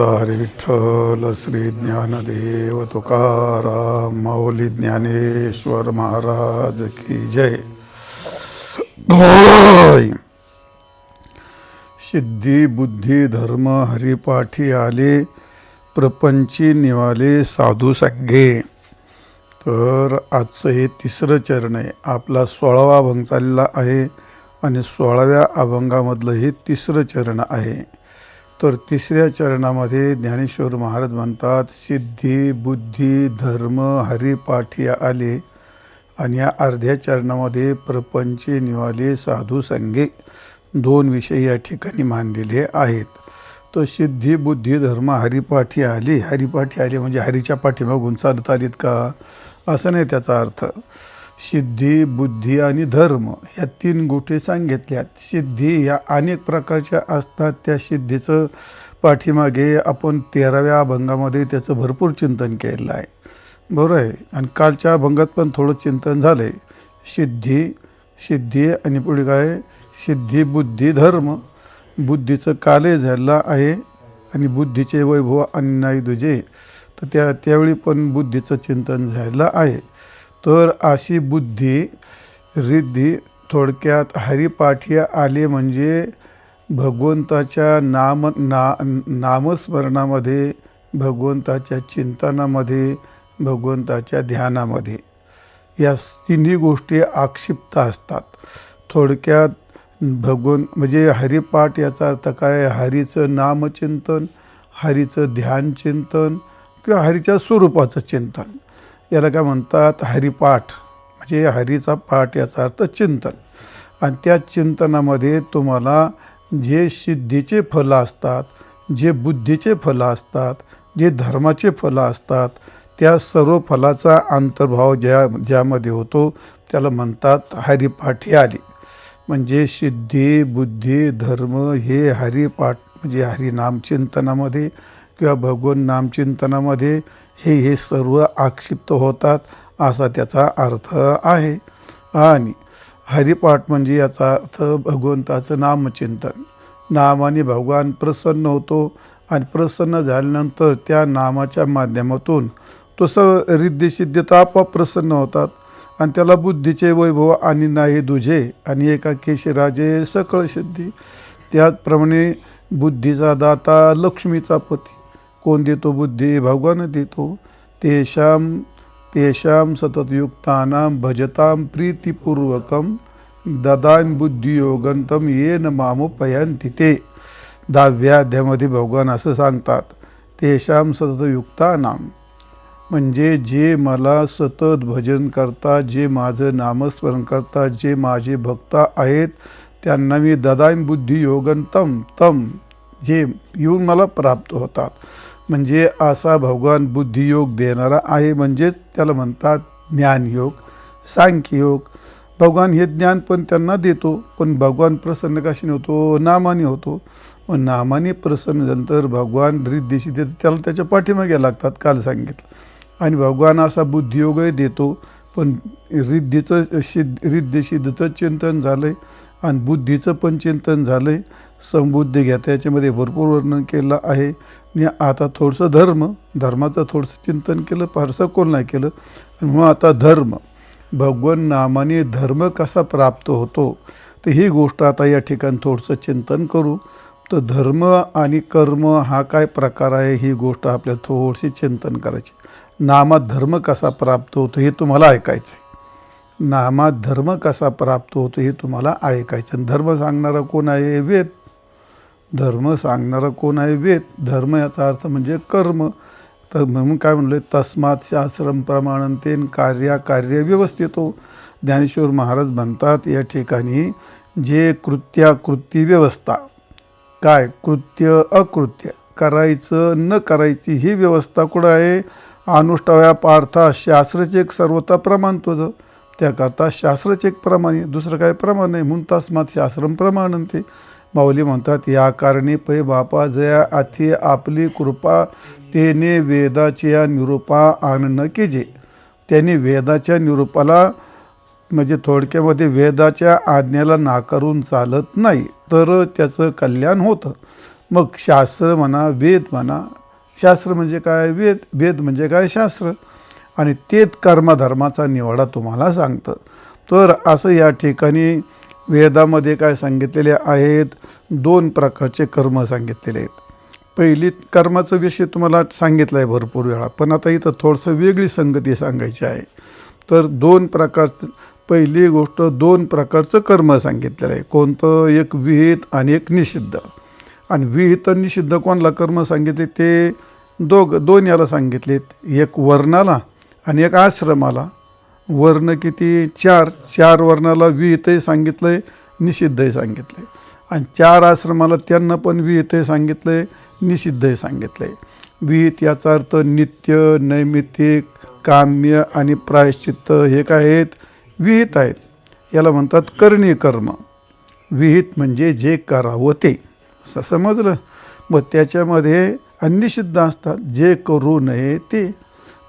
हरी विठ्ठल श्री ज्ञानदेव तुकाराम माऊली ज्ञानेश्वर महाराज की जय. सिद्धी बुद्धी धर्म हरिपाठी आले, प्रपंची निवाले साधू सग्गे. तर आजचं हे तिसरं चरण आहे. आपला 16वा अभंग चाललेला आहे आणि 16व्या अभंगामधलं हे तिसरं चरण आहे. तर तिसऱ्या चरणामध्ये ज्ञानेश्वर महाराज म्हणतात, सिद्धी बुद्धी धर्म हरिपाठी आले. आणि या अर्ध्या चरणामध्ये प्रपंची निवाले साधू संगे दोन विषय या ठिकाणी मांडलेले आहेत. तर सिद्धी बुद्धी धर्म हरिपाठी आले. हरिपाठी आले म्हणजे हरीच्या पाठीमागून चालत आलीत का, असं नाही त्याचा अर्थ. सिद्धी बुद्धी आणि धर्म ह्या तीन गोष्टी सांगितल्यात. सिद्धी ह्या अनेक प्रकारच्या असतात. त्या सिद्धीचं पाठीमागे आपण 13व्या अभंगामध्ये त्याचं भरपूर चिंतन केलेलं आहे, बरोबर आहे. आणि कालच्या अभंगात पण थोडं चिंतन झालं आहे. सिद्धी आणि पुढे काय, सिद्धी बुद्धी धर्म. बुद्धीचं काले झालं आहे आणि बुद्धीचे वैभव आणि नाही दुजे, तर त्यावेळी पण बुद्धीचं चिंतन झालं आहे. तर अशी बुद्धी रिद्धी थोडक्यात हरिपाठी आले म्हणजे भगवंताच्या नामस्मरणामध्ये, भगवंताच्या चिंतनामध्ये, भगवंताच्या ध्यानामध्ये या तिन्ही गोष्टी आक्षिप्त असतात. थोडक्यात म्हणजे हरिपाठ याचा अर्थ काय, हरीचं नामचिंतन, हरीचं ध्यानचिंतन किंवा हरीच्या स्वरूपाचं चिंतन, याला काय म्हणतात हरिपाठ. म्हणजे हरीचा पाठ याचा अर्थ चिंतन. आणि त्या चिंतनामध्ये तुम्हाला जे सिद्धीचे फलं असतात, जे बुद्धीचे फलं असतात, जे धर्माचे फलं असतात, त्या सर्व फलाचा अंतर्भाव ज्यामध्ये होतो त्याला म्हणतात हरिपाठी आली. म्हणजे सिद्धी बुद्धी धर्म हे हरिपाठ म्हणजे हरिनाम चिंतनामध्ये किंवा भगवन नामचिंतनामध्ये हे सर्व आक्षिप्त होतात, असा त्याचा अर्थ आहे. आणि हरिपाठ म्हणजे याचा अर्थ भगवंताचं नामचिंतन. नामाने भगवान प्रसन्न होतो आणि प्रसन्न झाल्यानंतर त्या नामाच्या माध्यमातून तो रिद्धी सिद्धीत आपोआप प्रसन्न होतात. आणि त्याला बुद्धीचे वैभव आणि नाही दुजे आणि एकाकेशी राजे सकळ सिद्धी. त्याचप्रमाणे बुद्धीचा दाता लक्ष्मीचा पती. कोण देतो बुद्धी, भगवान देतो. तेषाम सततयुक्तानां भजतां प्रीतिपूर्वकं ददान बुद्धियोगंतम येन मामुपयांति ते. 10व्या अध्यायामध्ये भगवान असं सांगतात, तेषां सततयुक्तानां म्हणजे जे मला सतत भजन करतात, जे माझं नामस्मरण करतात, जे माझे भक्त आहेत, त्यांना मी ददान बुद्धियोगंतम तम जे येऊन मला प्राप्त होतात. म्हणजे असा भगवान बुद्धियोग देणारा आहे. म्हणजेच त्याला म्हणतात ज्ञानयोग सांख्ययोग. भगवान हे ज्ञान पण त्यांना देतो. पण भगवान प्रसन्न कशाने होतो, नामाने होतो. मग नामाने प्रसन्न झालं तर भगवान रिद्धीशी देतो, त्याला त्याच्या पाठीमागे लागतात, काल सांगितलं. आणि भगवान असा बुद्धियोगही देतो. पण रिद्धी सिद्धीचं चिंतन झालं आहे आणि बुद्धीचं पण चिंतन झालं आहे. समबुद्धी घेता याच्यामध्ये भरपूर वर्णन केलं आहे. आणि आता थोडंसं धर्माचं थोडंसं चिंतन केलं, फारसं कोण नाही केलं. आणि मग आता धर्म, भगवान नामाने धर्म कसा प्राप्त होतो, तर ही गोष्ट आता या ठिकाणी थोडंसं चिंतन करू. तर धर्म आणि कर्म हा काय प्रकार आहे, ही गोष्ट आपल्याला थोडीशी चिंतन करायची. नामात धर्म कसा प्राप्त होतो हे तुम्हाला ऐकायचं आहे. नामात धर्म कसा प्राप्त होतो हे तुम्हाला ऐकायचं. धर्म सांगणारा कोण आहे, वेद. धर्म सांगणारा कोण आहे, वेद. धर्म याचा अर्थ म्हणजे कर्म. तर म्हणून काय म्हणलं, तस्मात् शास्त्रम प्रमाणंतेन कार्य व्यवस्थितो. ज्ञानेश्वर महाराज म्हणतात या ठिकाणी, जे कृत्याकृती व्यवस्था, काय कृत्य अकृत्य, करायचं न करायची ही व्यवस्था कुठं आहे, अनुष्ठाव्या पार्था शास्त्रच एक सर्वता प्रमाण तुझं. त्याकरता शास्त्रच एक प्रमाण आहे, दुसरं काय प्रमाण नाही. म्हणून तस्मात् शास्त्रम प्रमाणंते. माऊली म्हणतात, या कारणे पै बापा जया अति आपली कृपा, तेने वेदाच्या निरूपा आनन केजे. त्याने वेदाच्या निरूपाला म्हणजे थोडक्यामध्ये वेदाच्या आज्ञेला नाकारून चालत नाही, तर त्याचं कल्याण होतं. मग शास्त्र म्हणा, वेद म्हणा. शास्त्र म्हणजे काय? वेद. वेद म्हणजे काय? शास्त्र. आणि तेच कर्मधर्माचा निवाडा तुम्हाला सांगतं. तर असं या ठिकाणी वेदामध्ये काय सांगितलेले आहेत? 2 प्रकारचे कर्म सांगितलेले आहेत. पहिली कर्माचा विषय तुम्हाला सांगितला आहे भरपूर वेळा, पण आता इथं थोडंसं वेगळी संगती सांगायची आहे. तर 2 प्रकारचं, पहिली गोष्ट 2 प्रकारचं कर्म सांगितलेलं आहे. कोणतं? एक विहित आणि एक निषिद्ध. आणि विहित आणि निषिद्ध कोणाला कर्म सांगितले? ते दोन याला सांगितलेत. एक वर्णाला आणि एक आश्रमाला. वर्ण किती? 4 वर्णाला विहितही सांगितलं आहे, निषिद्धही सांगितलं आहे. आणि 4 आश्रमाला त्यांना पण विहितही सांगितलं आहे, निषिद्धही सांगितलं आहे. विहित याचा अर्थ नित्य, नैमित्तिक, काम्य आणि प्रायश्चित्त हे काय आहेत? विहित आहेत. याला म्हणतात करणी कर्म. विहित म्हणजे जे करावं ते, असं समजलं. मग त्याच्यामध्ये निषिद्ध असतात, जे करू नये ते.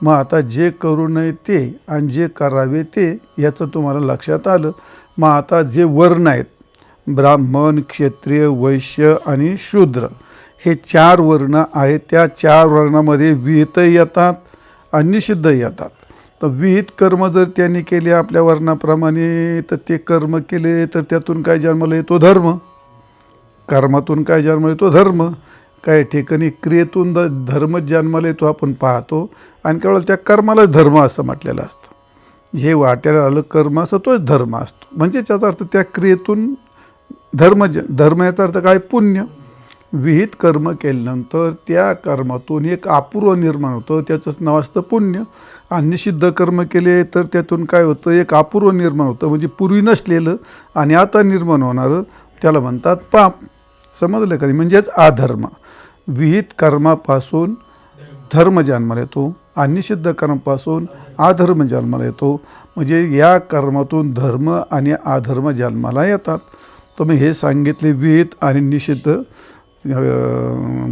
मग आता जे करू नये ते आणि जे करावे ते याचं तुम्हाला लक्षात आलं. मग आता जे वर्ण आहेत, ब्राह्मण, क्षत्रिय, वैश्य आणि शूद्र, हे 4 वर्ण आहेत. त्या 4 वर्णामध्ये विहितही येतात आणि निषिद्धही येतात. तर विहित कर्म जर त्यांनी केले आपल्या वर्णाप्रमाणे, तर ते कर्म केले तर त्यातून काय जन्माला येतो? धर्म. कर्मातून काय जन्माला येतो? धर्म. काही ठिकाणी क्रियेतून धर्म जन्माला येतो आपण पाहतो, आणि केवळ त्या कर्माला धर्म असं म्हटलेलं असतं. जे वाट्याला आलं कर्म असं तोच धर्म असतो. म्हणजे त्याचा अर्थ त्या क्रियेतून धर्म याचा अर्थ काय? पुण्य. विहित कर्म केल्यानंतर त्या कर्मातून एक अपूर्व निर्माण होतं, त्याचंच नाव असतं पुण्य. आणि निषिद्ध कर्म केले तर त्यातून काय होतं? एक अपूर्व निर्माण होतं, म्हणजे पूर्वी नसलेलं आणि आता निर्माण होणारं, त्याला म्हणतात पाप. समजलं का? म्हणजेच अधर्म. विहित कर्मापासून धर्म जन्माला येतो आणि निषिद्ध कर्मापासून अधर्म जन्माला येतो. म्हणजे या कर्मातून धर्म आणि अधर्म जन्माला येतात. तर मग हे सांगितले विहित आणि निषिद्ध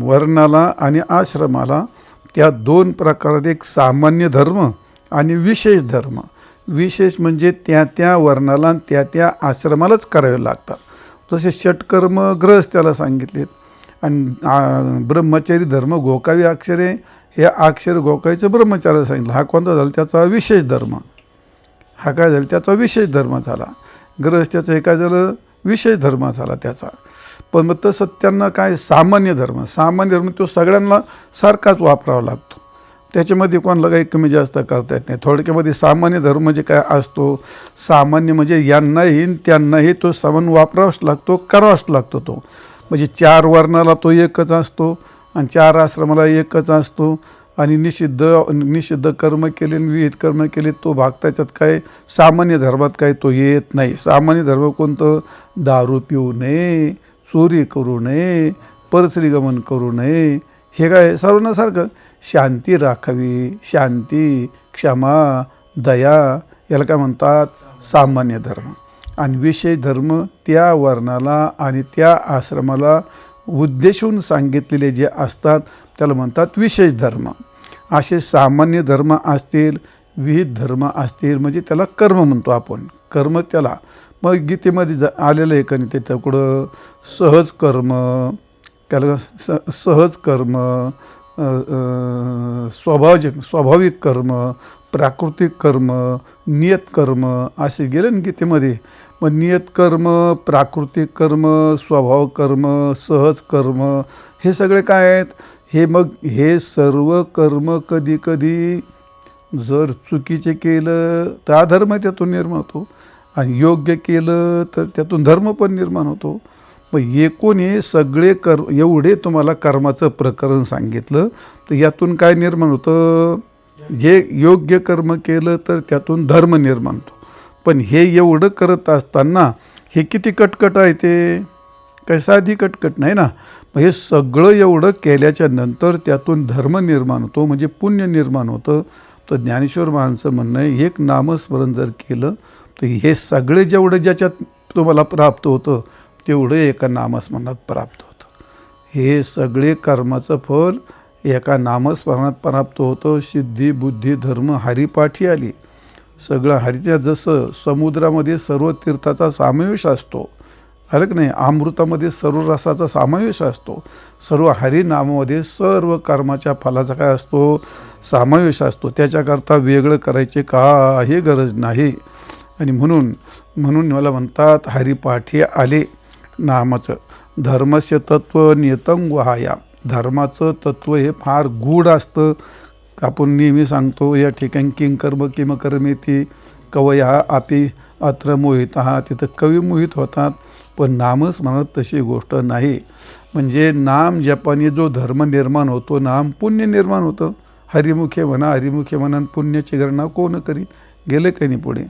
वर्णाला आणि आश्रमाला. त्या 2 प्रकारात एक सामान्य धर्म आणि विशेष धर्म. विशेष म्हणजे त्या वर्णाला त्या आश्रमालाच करावे लागतात. जसे षटकर्म गृहस्थ्याला सांगितलेत. आणि ब्रह्मचारी धर्म गोकावी अक्षरे, हे अक्षर गोकायचं ब्रह्मचार्याला सांगितलं. हा कोणता झाला? त्याचा विशेष धर्म. हा काय झाला? त्याचा विशेष धर्म झाला. गृहस्थ्याचं हे काय झालं? विशेष धर्म झाला त्याचा. पण मग तसं त्यांना काय? सामान्य धर्म. सामान्य धर्म तो सगळ्यांना सारखाच वापरावा लागतो. त्याच्यामध्ये कोणाला काही कमी जास्त करता येत नाही. थोडक्यामध्ये सामान्य धर्म म्हणजे काय असतो? सामान्य म्हणजे यांनाही त्यांनाही तो समान वापरावाच लागतो, करावाच लागतो तो. म्हणजे 4 वर्णाला तो एकच असतो आणि 4 आश्रमाला एकच असतो. आणि निषिद्ध कर्म केले आणि विहित कर्म केले तो भाग त्याच्यात काय? सामान्य धर्मात काय तो येत नाही. सामान्य धर्म कोणतं? दारू पिऊ नये, चोरी करू नये, परस्त्रीगमन करू नये, हे काय? सर्वांना सारखं. शांती राखावी, शांती, क्षमा, दया, याला काय म्हणतात? सामान्य धर्म. आणि विशेष धर्म त्या वर्णाला आणि त्या आश्रमाला उद्देशून सांगितलेले जे असतात त्याला म्हणतात विशेष धर्म. असे सामान्य धर्म असतील, विहित धर्म असतील, म्हणजे त्याला कर्म म्हणतो आपण. कर्म त्याला मग गीतेमध्ये आलेलं आहे का नाही? तिथं कुठं सहज कर्म, त्याला सहज कर्म, स्वाभाविक कर्म, प्राकृतिक कर्म, नियत कर्म असे गेले ना गीतेमध्ये. मग नियत कर्म, प्राकृतिक कर्म, स्वभाव कर्म, सहज कर्म, हे सगळे काय आहेत? हे सर्व कर्म कधी कधी जर चुकीचे केलं तर अधर्म त्यातून निर्माण होतो, आणि योग्य केलं तर त्यातून धर्म पण निर्माण होतो. मग एकूण हे सगळे एवढे तुम्हाला कर्माचं प्रकरण सांगितलं, तर यातून काय निर्माण होतं? जे योग्य कर्म केलं तर त्यातून धर्म निर्माण होतो. पण हे एवढं करत असताना हे किती कटकट आहे? ते काय साधी कटकट नाही ना. मग हे सगळं एवढं केल्याच्या नंतर त्यातून धर्म निर्माण होतो, म्हणजे पुण्य निर्माण होतं. तर ज्ञानेश्वर महाराजांचं म्हणणं आहे, एक नामस्मरण जर केलं तर हे सगळे जेवढं ज्याच्यात तुम्हाला प्राप्त होतं तेवढं एका नामस्मरणात प्राप्त होतं. हे सगळे कर्माचं फल एका नामस्मरणात प्राप्त होतं. सिद्धी, बुद्धी, धर्म हरिपाठी आली. सगळं हरीच्या जसं समुद्रामध्ये सर्व तीर्थाचा समावेश असतो, आलं की नाही. अमृतामध्ये सर्व रसाचा समावेश असतो. सर्व हरिनामामध्ये सर्व कर्माच्या फलाचा काय असतो, समावेश असतो. त्याच्याकरता वेगळं करायचे काही गरज नाही. आणि म्हणून मला म्हणतात हरिपाठी आले नामाचं. धर्मस्य तत्व नियतं गुहाया. धर्माचं तत्व हे फार गूढ असतं. आपण नेहमी सांगतो या ठिकाणी किंकर्म किमकर्मेती कवया आपी अत्र मोहितः. तिथं कवी मोहित होतात, पण नामस्मरणात तशी गोष्ट नाही. म्हणजे नाम जपाने जो धर्म निर्माण होतो, नाम पुण्य निर्माण होतं. हरिमुखे म्हणा पुण्याची गणना कोण करी, गेले काही नाही पुढे.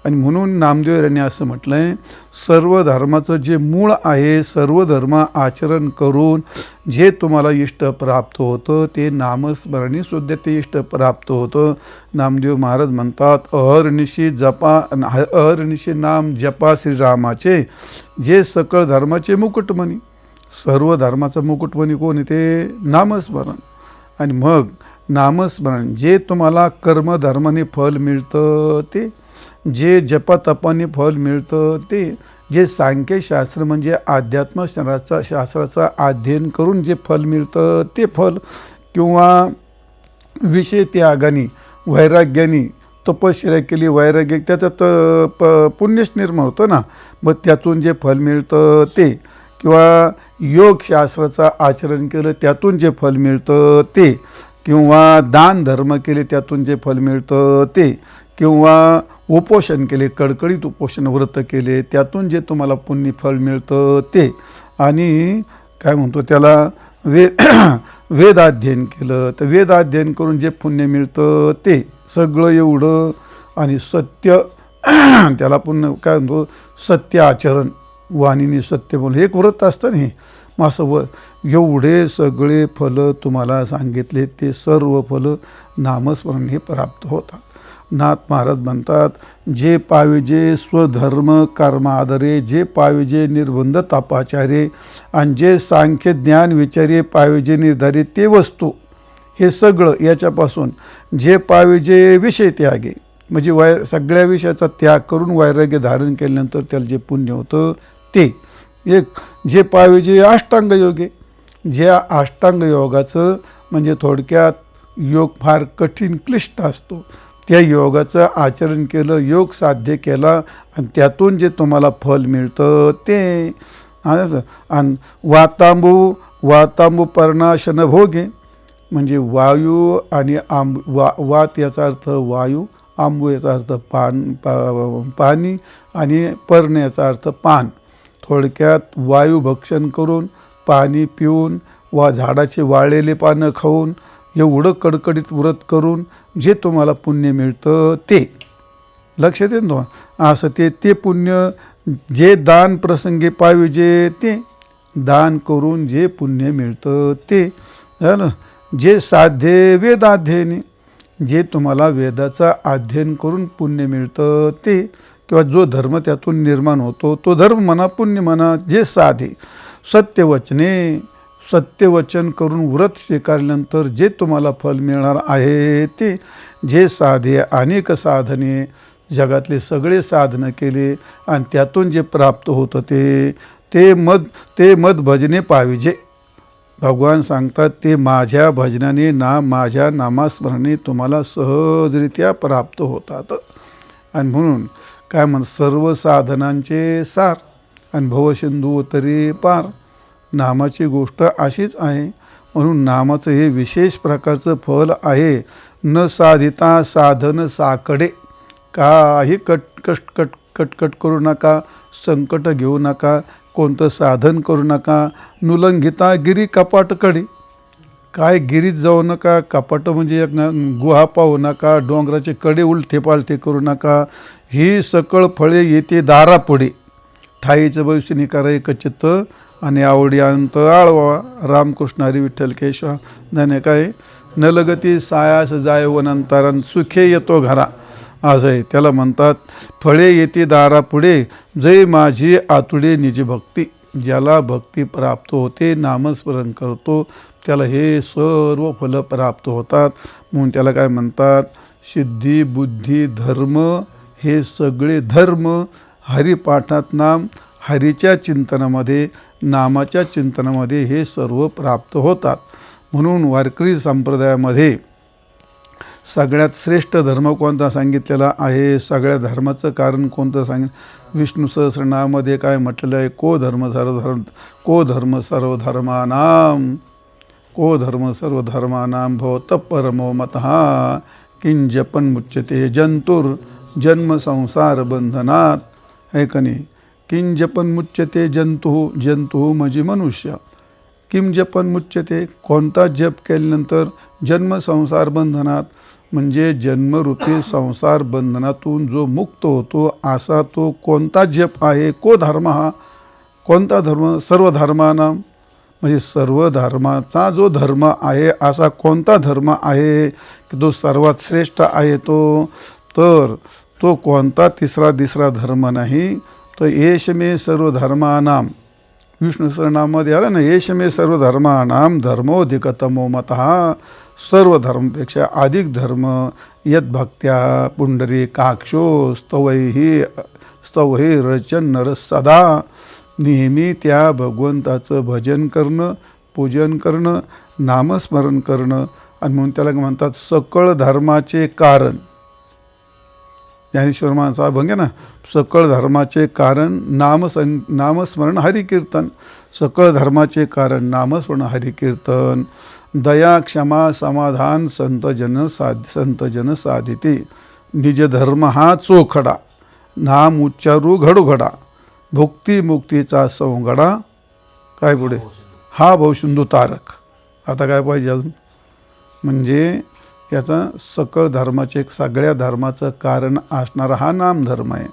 आणि म्हणून नामदेव यांनी असं म्हटलं आहे, सर्व धर्माचं जे मूळ आहे, सर्व धर्म आचरण करून जे तुम्हाला इष्ट प्राप्त होतं ते नामस्मरणीसुद्धा ते इष्ट प्राप्त होतं. नामदेव महाराज म्हणतात अहर्निशी नाम जपा श्रीरामाचे, जे सकळ धर्माचे मुकुटमणी. सर्व धर्माचं मुकुटमणी कोण आहे, ते नामस्मरण. आणि मग नामस्मरण जे तुम्हाला कर्मधर्माने फल मिळतं ते, जे जपतपाने फल मिळतं ते, जे सांख्यशास्त्र म्हणजे शास्त्राचा अध्ययन करून जे फल मिळतं ते फल, किंवा विषय त्यागाने वैराग्याने तपश्चर्या केली, वैराग्य त्याच्यात पुण्यच निर्माण होतं ना, मग त्यातून जे फल मिळतं ते, किंवा योगशास्त्राचं आचरण केलं त्यातून जे फल मिळतं ते, किंवा दान धर्म केले त्यातून जे फल मिळतं ते, किंवा उपोषण केले, कडकडीत उपोषण व्रत केले त्यातून जे तुम्हाला पुण्य फल मिळतं ते, आणि काय म्हणतो त्याला वेदाध्ययन केलं तर वेदाध्ययन करून जे पुण्य मिळतं ते सगळं एवढं. आणि सत्य त्याला पुन्हा काय म्हणतो, सत्य आचरण, वाणीने सत्य बोल, हे एक व्रत असतं ना. हे असं एवढे सगळे फलं तुम्हाला सांगितले, ते सर्व फलं नामस्मरण हे प्राप्त होतात. नाथ महाराज म्हणतात, जे पाविजे स्वधर्म कर्मादरे, जे पाविजे निर्बंध तापाचारे, आणि जे सांख्य ज्ञान विचारे पाविजे निर्धारे ते वस्तू, हे सगळं याच्यापासून जे पाविजे विषय त्यागे, म्हणजे सगळ्या विषयाचा त्याग करून वैराग्य धारण केल्यानंतर त्याला जे पुण्य होतं ते एक, जे पाहिजे अष्टांग योगे, ज्या अष्टांग योगाचं म्हणजे थोडक्यात योग फार कठीण क्लिष्ट असतो, त्या योगाचं आचरण केलं, योग साध्य केला, आणि त्यातून जे तुम्हाला फल मिळतं ते. आणि वातांबू पर्णाशन भोगे, म्हणजे वायू आणि वात याचा अर्थ वायू, आंबू याचा अर्थ पाणी, आणि पर्ण याचा अर्थ पान. थोडक्यात वायू भक्षण करून, पाणी पिऊन, झाडाचे वाळलेले पानं खाऊन, एवढं कडकडीत व्रत करून जे तुम्हाला पुण्य मिळतं ते. लक्षात येतं ना असं ते पुण्य. जे दान प्रसंगी पाहिजे ते, दान करून जे पुण्य मिळतं ते झालं. जे साध्य वेदाध्ययने, जे तुम्हाला वेदाचा अध्ययन करून पुण्य मिळतं ते, किंवा जो धर्म त्यातून निर्माण होतो तो धर्म म्हणा, पुण्य म्हणा. जे साधे सत्यवचने, सत्यवचन करून व्रत स्वीकारल्यानंतर जे तुम्हाला फल मिळणार आहे ते. जे साधे अनेक साधने, जगातले सगळे साधनं केले आणि त्यातून जे प्राप्त होतं ते मद भजने पाहिजे. भगवान सांगतात ते माझ्या भजनाने माझ्या नामस्मरणाने तुम्हाला सहजरित्या प्राप्त होतात. आणि म्हणून काय सर्व साधनांचे सार आणि भवसिंधू तरी पार. नामाची गोष्ट अशीच आहे. म्हणून नामाचं हे विशेष प्रकारचं फल आहे. न साधिता साधन साकडे, काही कटकट करू नका, संकट घेऊ नका, कोणतं साधन करू नका. नुलंघिता गिरी कपाटकडे, काय गिरीत जाऊ नका, कपाट म्हणजे गुहा पाहू नका, डोंगराचे कडे उलटे पालटे करू नका. ही सकळ फळे येते दारापुढे, ठाईचं भविष्य करा एकचित्त आणि आवडी अनंत आळवा. रामकृष्ण हरी विठ्ठल केशवा. धन्य काय न लगती सायास जाय वनंतरण, सुखे येतो घरा, असं आहे. त्याला म्हणतात फळे येते दारापुढे, जय माझी आतुडे निज भक्ती. ज्याला भक्ती प्राप्त होते, नामस्मरण करतो, त्याला हे सर्व फलं प्राप्त होतात. म्हणून त्याला काय म्हणतात, सिद्धी बुद्धी धर्म, हे सगळे धर्म हरिपाठात नाम हरीच्या चिंतनामध्ये, नामाच्या चिंतनामध्ये हे सर्व प्राप्त होतात. म्हणून वारकरी संप्रदायामध्ये सगळ्यात श्रेष्ठ धर्म कोणता सांगितलेला आहे? सगळ्या धर्माचं कारण कोणतं विष्णू सहस्रनामामध्ये काय म्हटलेलं आहे? को धर्म सर्वधर्मानां भवतः परमो मतः किंजपन मुच्यते जन्म संसार बंधनात. आहे का नाही? किंजपन मुच्यते जंतु म्हणजे मनुष्य. किम जपन मुच्यते, कोणता जप केल्यानंतर? जन्म संसार बंधनात, म्हणजे जन्मरूपी संसार बंधनातून जो मुक्त होतो असा तो कोणता जप आहे? को धर्म, हा कोणता धर्म? सर्व धर्मानां, म्हणजे सर्व धर्माचा जो धर्म आहे असा कोणता धर्म आहे की तो सर्वात श्रेष्ठ आहे? तर तो कोणता तिसरा धर्म नाही. तर येश मे सर्व धर्मानां, विष्णू सहस्रनामामध्ये आलं ना, येश मे सर्व धर्मानां धर्मोधिकतमो मतः, सर्व धर्मापेक्षा अधिक धर्म यद्भक्त्या पुंडरीकाक्षो स्तवैः रचन नर सदा. नेहमी त्या भगवंताचं भजन करणं, पूजन करणं, नामस्मरण करणं. आणि म्हणून त्याला म्हणतात सकळ धर्माचे कारण. ज्ञानेश्वर महाराज अभंग आहे ना, सकळ धर्माचे कारण नामस्मरण हरिकीर्तन. सकळ धर्माचे कारण नामस्मरण हरिकीर्तन. दया क्षमा समाधान संतजन साधिते. निज धर्म हा चोखडा, नाम उच्चारू घडोघडा. भुक्ती मुक्तीचा सवंगडा. काय पुढे? हा भवसिंधू तारक. आता काय पाहिजे अजून? म्हणजे याचा सकळ धर्माचे, सगळ्या धर्माचं कारण असणारा हा नामधर्म आहे.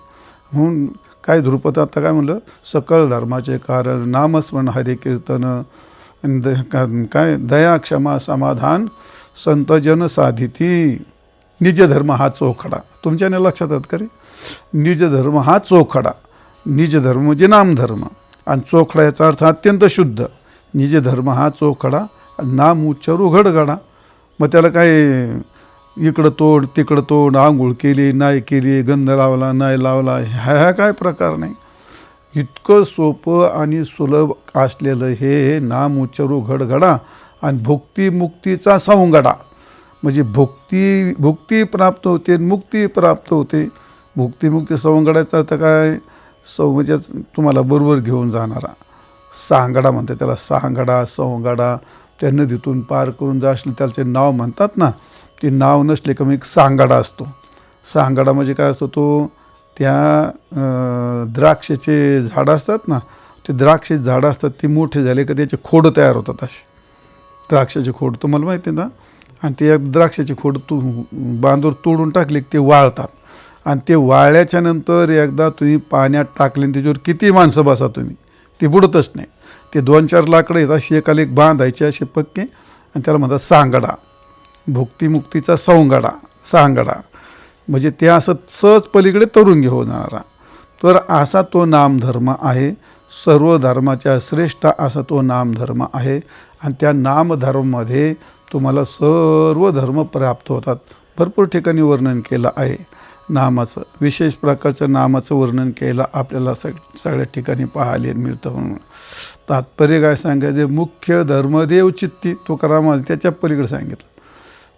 म्हणून काय ध्रुपद आता काय म्हणलं? सकळ धर्माचे कारण नामस्मरण हरिकीर्तन. काय? दया क्षमा समाधान संतजन साधिती. निज धर्म हा चोखडा. तुमच्याने लक्षात येत का रे? निज धर्म हा चोखडा. निज धर्म म्हणजे नामधर्म, आणि चोखडा याचा अर्थ अत्यंत शुद्ध. निज धर्म हा चोखडा, नाम उच्चारू घडघडा. मग त्याला काय इकडं तोड तिकडं तोड, आंघोळ केली नाही केली, गंध लावला नाही लावला, ह्या काय प्रकार नाही. इतकं सोपं आणि सुलभ असलेलं हे नाम उच्चारू घडघडा. आणि भुक्ती मुक्तीचा सवंगडा, म्हणजे भुक्ती प्राप्त होते, मुक्ती प्राप्त होते. मुक्ती सवंगडाचा अर्थ काय? म्हणजे तुम्हाला बरोबर घेऊन जाणारा सांगडा म्हणतात त्याला. सांगडा सवंगडा. त्या नदीतून पार करून जाशील त्याचे नाव म्हणतात ना, ते नाव नसले का मग एक सांगडा असतो. सांगडा म्हणजे काय असतो? तो त्या द्राक्षाचे झाडं असतात ना, ते द्राक्षाचे झाडं असतात, ते मोठे झाले का त्याचे खोडं तयार होतात. असे द्राक्षाचे खोड तुम्हाला माहिती आहे ना. आणि ते द्राक्षाचे खोड बांधून तोडून टाकले की ते वाळतात. आणि ते वाळल्याच्या नंतर एकदा तुम्ही पाण्यात टाकले, त्याच्यावर किती माणसं बसा तुम्ही, ते बुडतच नाही. ते 2-4 लाकडं येतात, अशी एकाला एक बांधायचे असे पक्के, आणि त्याला म्हणतात सांगडा. भुक्तीमुक्तीचा सवंगडा, सांगडा. म्हणजे ते असं सहज पलीकडे तरुण घेऊन जाणारा. तर असा तो नामधर्म आहे. सर्व धर्माच्या श्रेष्ठ असा तो नामधर्म आहे. आणि त्या नामधर्मामध्ये तुम्हाला सर्व धर्म प्राप्त होतात. भरपूर ठिकाणी वर्णन केलं आहे नामाचं. विशेष प्रकारचं नामाचं वर्णन केलं आपल्याला सगळ्या ठिकाणी पाहायला मिळतं. म्हणून तात्पर्य काय सांगायचं? मुख्य धर्मदेव चित्ती. तुकारामाने त्याच्या पलीकडे सांगितलं.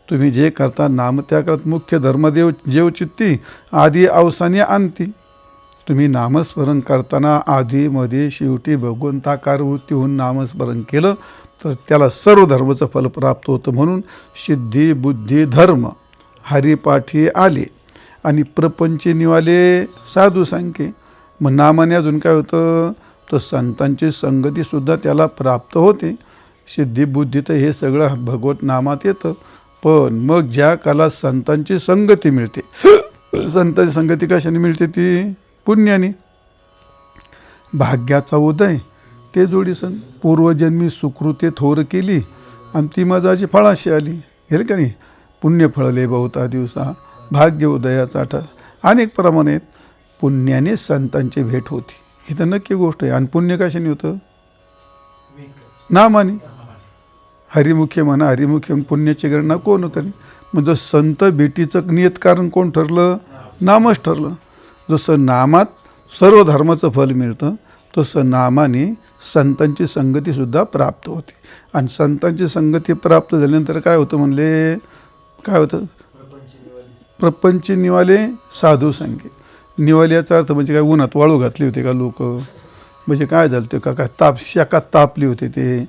तुम्ही जे करता नाम त्या करत मुख्य धर्मदेव जेव चित्ती, आधी अवसानी अंती. तुम्ही नामस्मरण करताना आधीमध्ये शेवटी भगवंताकार वृत्ती होऊन नामस्मरण केलं तर त्याला सर्व धर्माचं फल प्राप्त होतं. म्हणून सिद्धी बुद्धी धर्म हरिपाठी आले आणि प्रपंची निवाले साधू सांगे. मग नामाने अजून काय होतं? तर संतांची संगतीसुद्धा त्याला प्राप्त होते. सिद्धी बुद्धी तर हे सगळं भगवत नामात येतं. पण मग ज्या काला संतांची संगती मिळते, संतांची संगती कशाने मिळते? ती पुण्याने. भाग्याचा उदय ते जोडी सण. पूर्वजन्मी सुकृते थोर केली आणि ती मजाची फळाशी आली. हे का नाही? पुण्य फळले बहुता दिवसा, भाग्य उदयाचा ठस. अनेक प्रमाणात पुण्याने संतांची भेट होती. ही तर नक्की गोष्ट आहे. आणि पुण्य कशाने होतं? नामाने. हरिमुखे म्हणा, हरिमुखे पुण्याची गणना कोण करी? म्हणजे संत भेटीचं नियत कारण कोण ठरलं? नामच ठरलं. जसं नामात सर्व धर्माचं फल मिळतं, तसं नामाने संतांची संगतीसुद्धा प्राप्त होते. आणि संतांची संगती प्राप्त झाल्यानंतर काय होतं म्हणले, काय होतं, प्रपंच निवाले साधू संगे. निवाले याचा अर्थ म्हणजे काय, उन्हात वाळू घातली होती का लोक, म्हणजे काय झालं ते का काय ताप शाकात तापले होते ते.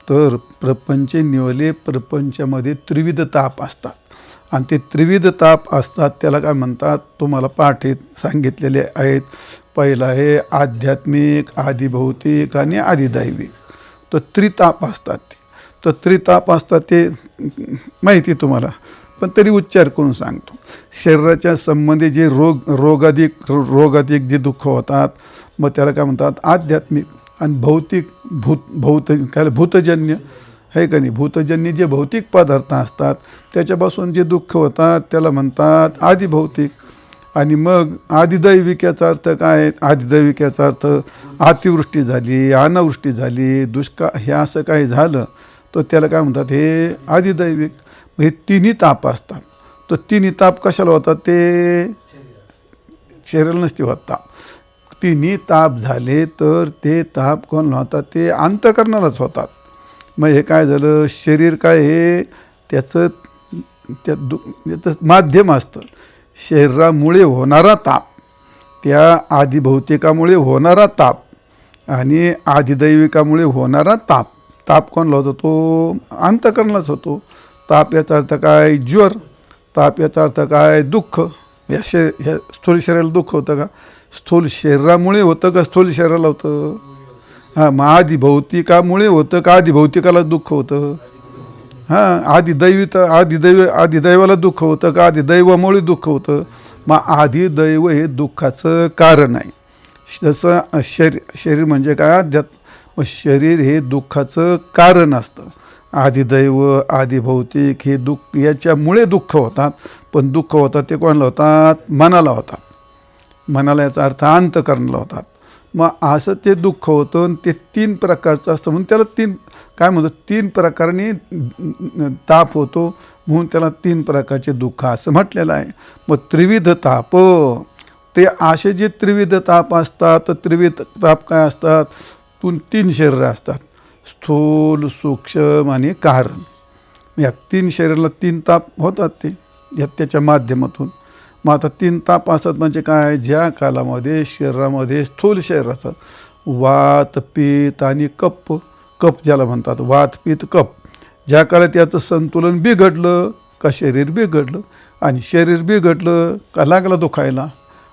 तर प्रपंच निवले, प्रपंचामध्ये त्रिविध ताप असतात आणि ते त्रिविध ताप असतात त्याला काय म्हणतात, तुम्हाला पाठीत सांगितलेले आहेत. पहिला आहे आध्यात्मिक, आदिभौतिक आणि आदिदैविक. तर त्रिताप असतात ते. तर त्रिताप असतात ते माहिती तुम्हाला, पण तरी उच्चार करून सांगतो. शरीराच्या संबंधी जे रोगाधिक जे दुःख होतात, मग त्याला काय म्हणतात आध्यात्मिक. आणि भौतिक काय भूतजन्य आहे का नाही, भूतजन्य जे भौतिक पदार्थ असतात त्याच्यापासून जे दुःख होतात त्याला म्हणतात आदिभौतिक. आणि मग आदिदैविक याचा अर्थ काय, आदिदैविक याचा अर्थ अतिवृष्टी झाली, अनावृष्टी झाली, दुष्काळ हे असं काही झालं तर त्याला काय म्हणतात हे आदिदैविक. हे तिन्ही ताप असतात. तर तिन्ही ताप कशाला होतात, ते शरीराला नसते होत ताप. तिन्ही ताप झाले तर ते ताप कोणाला होतात, ते अंतःकरणालाच होतात. मग हे काय झालं, शरीर काय हे त्याचं माध्यम असतं. शरीरामुळे होणारा ताप, त्या आदिभौतिकामुळे होणारा ताप आणि आदिदैविकामुळे होणारा ताप, ताप कोणाला होतो, तो अंतःकरणालाच होतो. ताप याचा अर्थ काय, ज्वर. ताप याचा अर्थ काय, दुःख. ह्या स्थूल शरीराला दुःख होतं का, स्थूल शरीरामुळे होतं का स्थूल शरीराला होतं, हां. मग आदिभौतिकामुळे होतं का आदिभौतिकाला दुःख होतं, हां. आदिदैवाला दुःख होतं का आदिदैवामुळे दुःख होतं. मग आदिदैव हे दुःखाचं कारण आहे. जसं शरीर म्हणजे काय अध्यात्म, मग शरीर हे दुःखाचं कारण असतं. आदिदैव आदिभौतिक हे दुःख याच्यामुळे दुःख होतात, पण दुःख होतात ते कोणाला होतात, मनाला होतात. मनाला याचा अर्थ अंतःकरणाला होतात. मग असं ते दुःख होतं आणि ते तीन प्रकारचं असतं म्हणून त्याला तीन काय म्हणतो, तीन प्रकाराने ताप होतो म्हणून त्याला तीन प्रकारचे दुःख असं म्हटलेलं आहे. मग त्रिविध ताप, ते असे जे त्रिविध ताप असतात, त्रिविध ताप काय असतात, तीन शरीरं असतात, स्थूल, सूक्ष्म आणि कारण. या तीन शरीराला तीन ताप होतात ते त्याच्या माध्यमातून. मग आता तीन ताप असतात म्हणजे काय, ज्या कालामध्ये शरीरामध्ये स्थूल शरीराचं वात, पित्त आणि कफ, कफ ज्याला म्हणतात, वात, पित्त, कफ, ज्या काळात याचं संतुलन बिघडलं का शरीर बिघडलं. आणि शरीर बिघडलं का लागला दुखायला,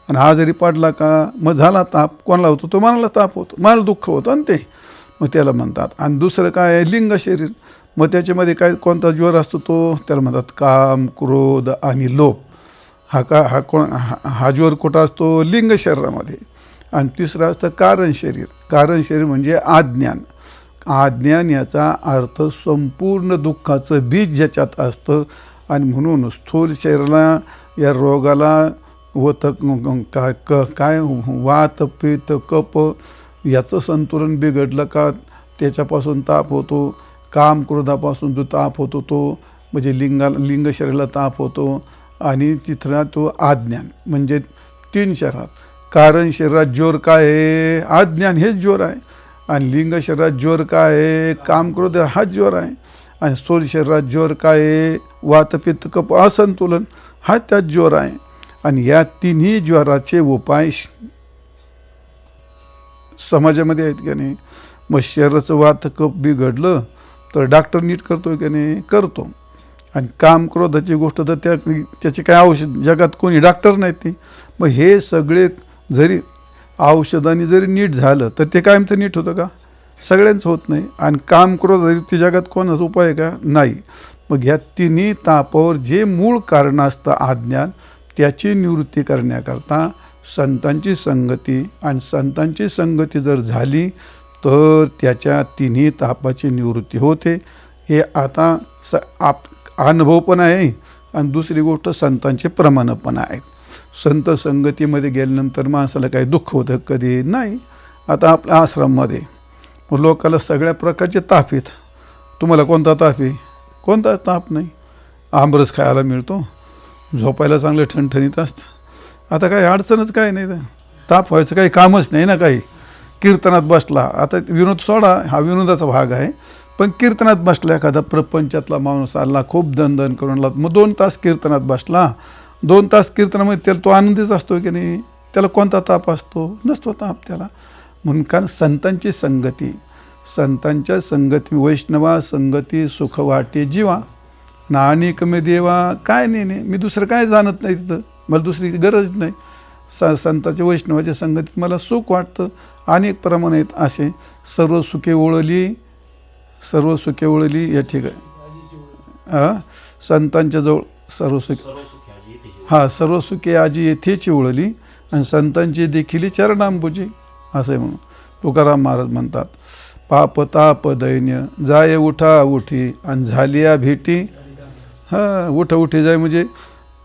आणि आजारी पडला का मग झाला ताप. कोणाला होतो, तो मनाला ताप होतो, मनाला दुःख होतं आणि ते मग त्याला म्हणतात. आणि दुसरं काय आहे, लिंग शरीर. मग त्याच्यामध्ये काय कोणता ज्वर असतो, तो त्याला म्हणतात काम, क्रोध आणि लोभ. हा ज्वर कुठं असतो, लिंग शरीरामध्ये. आणि तिसरं असतं कारण शरीर. कारण शरीर म्हणजे अज्ञान. अज्ञान याचा अर्थ संपूर्ण दुःखाचं बीज ज्याच्यात असतं. आणि म्हणून स्थूल शरीराला या रोगाला काय वात, पित्त, कफ याचं संतुलन बिघडलं का त्याच्यापासून ताप होतो. काम क्रोधापासून जो ताप होतो तो म्हणजे लिंग शरीराला ताप होतो. आणि तिथला तो अज्ञान म्हणजे तीन शरीरात. कारण शरीरात ज्वर काय आहे, अज्ञान हेच ज्वर आहे. आणि लिंग शरीरात ज्वर काय आहे, काम क्रोध हा ज्वर आहे. आणि स्थूल शरीरात ज्वर काय आहे, वात, पित्त, कफ असंतुलन हा त्यात ज्वर आहे. आणि या तिन्ही ज्वराचे उपाय समाजामध्ये आहेत की नाही. मग शरीराचं वात, कफ बिघडलं तर डॉक्टर नीट करतोय की नाही, करतो. आणि काम क्रोधाची गोष्ट तर त्याचे काय औषध जगात कोणी डॉक्टर नाहीत ती. मग हे सगळे जरी औषधाने जरी नीट झालं तर ते कायमचं नीट होतं का, सगळ्यांचं होत नाही. आणि काम क्रोध ते जगात कोणाचा उपाय आहे का, नाही. मग ह्या तिन्ही तापावर जे मूळ कारण असतं अज्ञान, त्याची निवृत्ती करण्याकरता संतांची संगती. आणि संतांची संगती जर झाली तर त्याच्या तिन्ही तापाची निवृत्ती होते. हे आता अनुभव पण आहे. आणि दुसरी गोष्ट संतांचे प्रमाण पण आहेत. संत संगतीमध्ये गेल्यानंतर माणसाला काही दुःख होतं कधी नाही. आता आपल्या आश्रममध्ये लोकाला सगळ्या प्रकारचे ताप आहेत. तुम्हाला कोणता ताप आहे, कोणता ताप नाही. आमरस खायला मिळतो, झोपायला चांगलं ठणठणीत असतं. आता काही अडचणच काही नाही, ताप व्हायचं काही कामच नाही ना काही. कीर्तनात बसला, आता विनोद सोडा, हा विनोदाचा भाग आहे, पण कीर्तनात बसला एखादा प्रपंचातला माणूस आला, खूप दणदण करून आला, मग 2 तास कीर्तनात बसला, 2 तास कीर्तनामध्ये त्याला तो आनंदीच असतो की नाही, त्याला कोणता ताप असतो? नसतो ताप त्याला. म्हणून कारण संतांची संगती, संतांच्या संगती, वैष्णवा संगती सुख वाटे जीवा, नानिक मे देवा. काय नाही, मी दुसरं काय जाणत नाही, तिथं मला दुसरी गरज नाही. संतांच्या वैष्णवाच्या संगतीत मला सुख वाटतं. अनेक प्रमाण आहेत असे. सर्व सुखे ओळली, सर्व सुखे ओळली या ठिकाणी संतांच्या जवळ सर्व सुखे, सर्व सुखे आजी येथेची ओळली आणि संतांची देखील चरणांबुजी, असं आहे म्हणून तुकाराम महाराज म्हणतात. पाप ताप दैन्य जाय उठा उठी आणि झालिया भेटी. उठा उठी जाय म्हणजे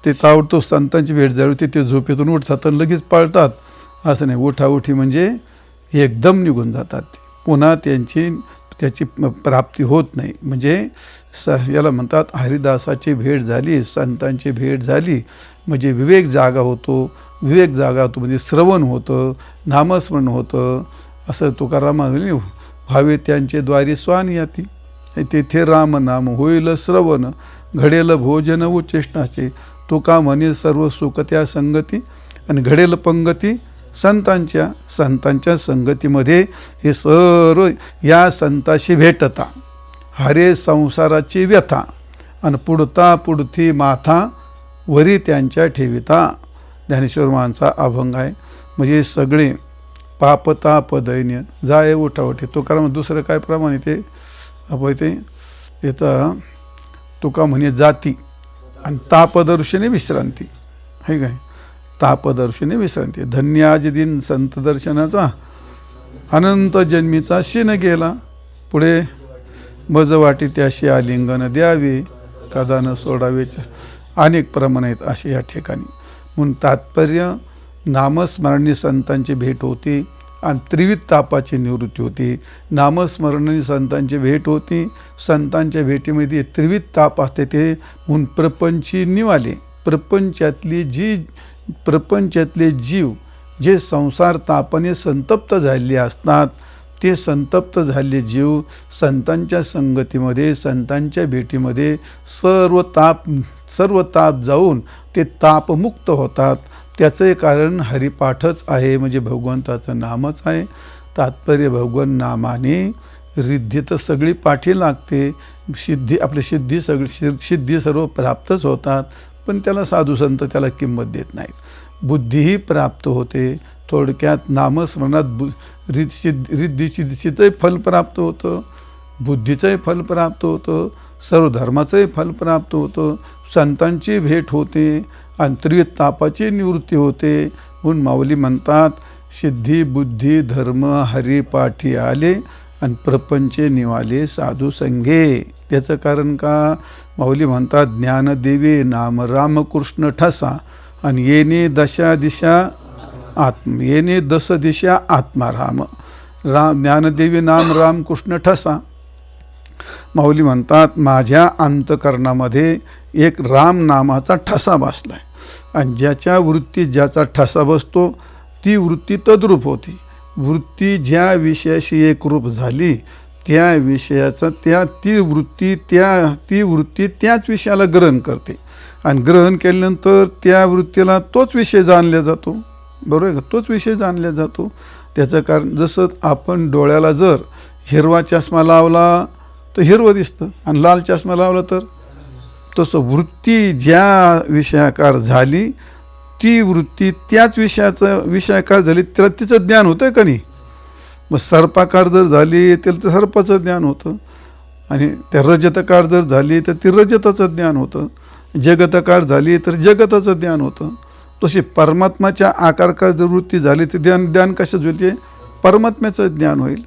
ते तावडतो संतांची भेट झाली होती, ते झोपेतून उठतात आणि लगेच पाळतात असं नाही. उठा उठी म्हणजे एकदम निघून जातात, ते पुन्हा त्याची प्राप्ती होत नाही. म्हणजे याला म्हणतात हरिदासाची भेट झाली, संतांची भेट झाली म्हणजे विवेक जागा होतो. विवेक जागा होतो म्हणजे श्रवण होतं, नामस्मरण होतं. असं तुकाराम व्हावे त्यांचे द्वारी स्वान याती, तेथे राम नाम होईल श्रवण, घडेल भोजन उच्चिष्टाचे. तुका म्हणे सर्व सुख त्या संगती आणि घडेल पंगती संतांच्या संगतीमध्ये. हे सर्व या संताशी भेटता हरे संसाराची व्यथा आणि पुढता पुढती माथा वरी त्यांच्या ठेविता. ज्ञानेश्वर मानचा अभंग आहे. म्हणजे सगळे पाप ताप दैन्य जाय उठावठी. तुकाराम दुसरं काय प्रमाणे ते आपण ते येतं, तुका म्हणे जाती आणि तापदर्शने विश्रांती, आहे काय? तापदर्शने विश्रांती. धन्य आज दिन संत दर्शनाचा, अनंत जन्मीचा शिन गेला. पुढे मज वाटी त्याशी आलिंगन द्यावे, कदा न सोडावेच. अनेक प्रमाण आहेत असे या ठिकाणी. म्हणून तात्पर्य नामस्मरणी संतांची भेट होती आणि त्रिविध तापाची निवृत्ती होती. नामस्मरणाने संतांची भेट होती, संतांच्या भेटीमध्ये त्रिविध ताप असते ते. म्हणून प्रपंची निवाले, प्रपंचातले जीव जे संसार तापाने संतप्त झालेले असतात, ते संतप्त झालेले जीव संतांच्या संगतीमध्ये, संतांच्या भेटीमध्ये सर्व ताप जाऊन ते तापमुक्त होतात. त्याचं कारण हरिपाठच आहे, म्हणजे भगवंताचं नामच आहे. तात्पर्य भगवन नामाने रिद्धी तर सगळी पाठी लागते, आपली सिद्धी सर्व प्राप्तच होतात. पण त्याला साधुसंत त्याला किंमत देत नाहीत. बुद्धीही प्राप्त होते. थोडक्यात नामस्मरणात रिद्धीसिद्धीचंही फल प्राप्त होतं, बुद्धीचंही फल प्राप्त होतं, सर्व धर्माचंही फल प्राप्त होतं, संतांची भेट होते आणि त्रिविध तापाची निवृत्ती होते. म्हणून माऊली म्हणतात सिद्धी बुद्धी धर्म हरिपाठी आले आणि प्रपंचे निवाले साधू संघे. त्याचं कारण का? माऊली म्हणतात ज्ञानदेवी नाम रामकृष्ण ठसा आणि येणे दश दिशा आत्मा राम. ज्ञानदेवी नाम रामकृष्ण ठसा. माऊली म्हणतात माझ्या अंतकरणामध्ये एक राम नामाचा ठसा बसला आहे आणि ज्याच्या वृत्ती ज्याचा ठसा बसतो ती वृत्ती तद्रूप होती. वृत्ती ज्या विषयाशी एकरूप झाली त्या विषयाचा ती वृत्ती त्याच विषयाला ग्रहण करते आणि ग्रहण केल्यानंतर त्या वृत्तीला तोच विषय जाणला जातो. बरोबर आहे का? तोच विषय जाणला जातो. त्याचं कारण जसं आपण डोळ्याला जर हिरवा चष्मा लावला तर हिरवं दिसतं आणि लाल चष्मा लावला तर तसं वृत्ती ज्या विषयाकार झाली ती वृत्ती त्याच विषयाकार झाली त्याला तिचं ज्ञान होतं का नाही. मग सर्पाकार जर झाली त्याला तर सर्पाचं ज्ञान होतं आणि त्या रजतकार जर झाली तर ती रजताचं ज्ञान होतं. जगतकार झाली तर जगताचं ज्ञान होतं. तशी परमात्माच्या आकारकार जर वृत्ती झाली तर ज्ञान कशाच होईल? ते परमात्म्याचं ज्ञान होईल.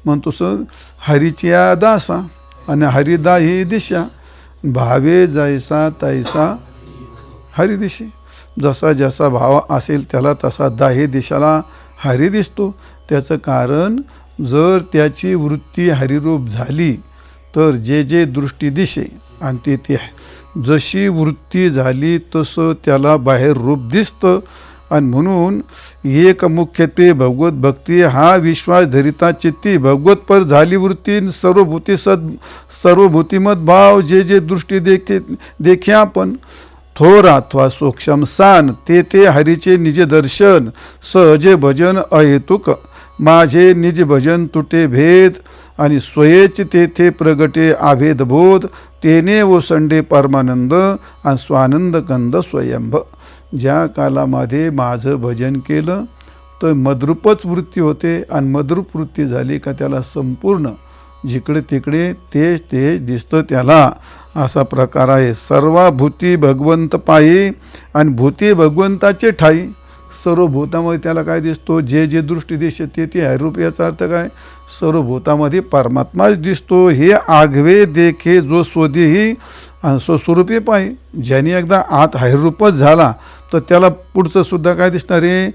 म्हणून तसं हरीची या दासा आणि हरिदा ही दिशा भावे जैसा तैसा हरिदिशी. जसा जसा भाव असेल त्याला तसा दाही दिशाला हरी दिसतो. त्याचं कारण जर त्याची वृत्ती हरिरूप झाली तर जे दृष्टी दिसे आणि ते जशी वृत्ती झाली तसं त्याला बाहेर रूप दिसतं आणि म्हणून एक मुख्यत्वे भगवत भक्ती हा विश्वास धरिता चित्ती भगवतपर झाली वृत्ती सर्वभूतिमत भाव जे जे दृष्टी देखे आपण थोर अथवा सूक्ष्म सान ते हरीचे निज दर्शन सहजे भजन अहेतुक माझे निज भजन तुटे भेद आणि स्वयेच तेथे प्रगटे आभेद बोध तेने ओसंडे परमानंद आणि स्वानंद कंद स्वयंभ. ज्या कालामध्ये माझं भजन केलं तर मद्रूपच वृत्ती होते आणि मद्रूप वृत्ती झाली का त्याला संपूर्ण जिकडे तिकडे तेज तेज दिसतं त्याला. असा प्रकार आहे. सर्व भूती भगवंत पायी आणि भूती भगवंताचे ठाई. सर्व भूतामध्ये त्याला काय दिसतो जे जे दृष्टी दिसते ते हैरूप. याचा अर्थ काय सर्व भूतामध्ये परमात्माच दिसतो. हे आघवे देखे जो स्वदेही आणि स्वस्वरूपी पायी. ज्याने एकदा आत हैरूपच झाला तर त्याला पुढचं सुद्धा काय दिसणार आहे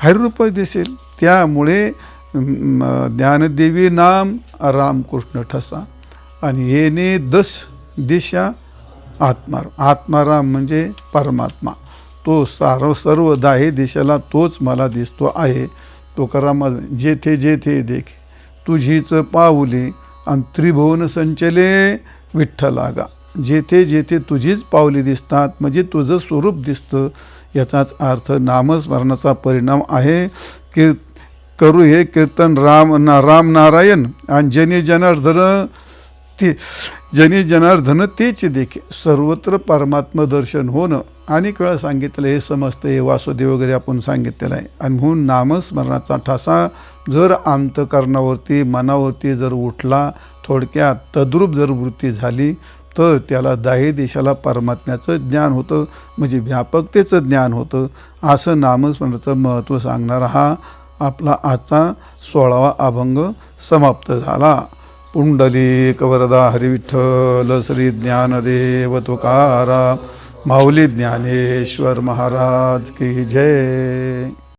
हैरूपच दिसेल. त्यामुळे ज्ञानदेवी नाम रामकृष्ण ठसा आणि येणे दिशा आत्माराम म्हणजे परमात्मा. तो सर्व दाहे दिशेला तोच मला दिसतो आहे. तुकाराम जेथे जेथे देखे तुझीच पाऊले आणि त्रिभुवन संचले विठ्ठलागा. जेथे जेथे तुझीच पावले दिसतात म्हणजे तुझं स्वरूप दिसतं. याचाच अर्थ नामस्मरणाचा परिणाम आहे. करू हे कीर्तन राम नारायण आणि जनी जनार्दन तेच देखे. सर्वत्र परमात्मा दर्शन होणं अनेक वेळा सांगितलं. हे समजतं हे वासुदेव वगैरे आपण सांगितलेलं आहे. आणि म्हणून नामस्मरणाचा ठसा जर अंतकरणावरती मनावरती जर उठला थोडक्यात तद्रूप जर वृत्ती झाली तर त्याला दाही देशाला परमात्म्याचं ज्ञान होतं म्हणजे व्यापकतेचं ज्ञान होतं. असं नामस्मरणाचं महत्त्व सांगणारा हा आपला आजचा 16वा अभंग समाप्त झाला. पुंडलिक वरदा हरिविठ्ठल श्री ज्ञानदेव तुकाराम माऊली ज्ञानेश्वर महाराज की जय.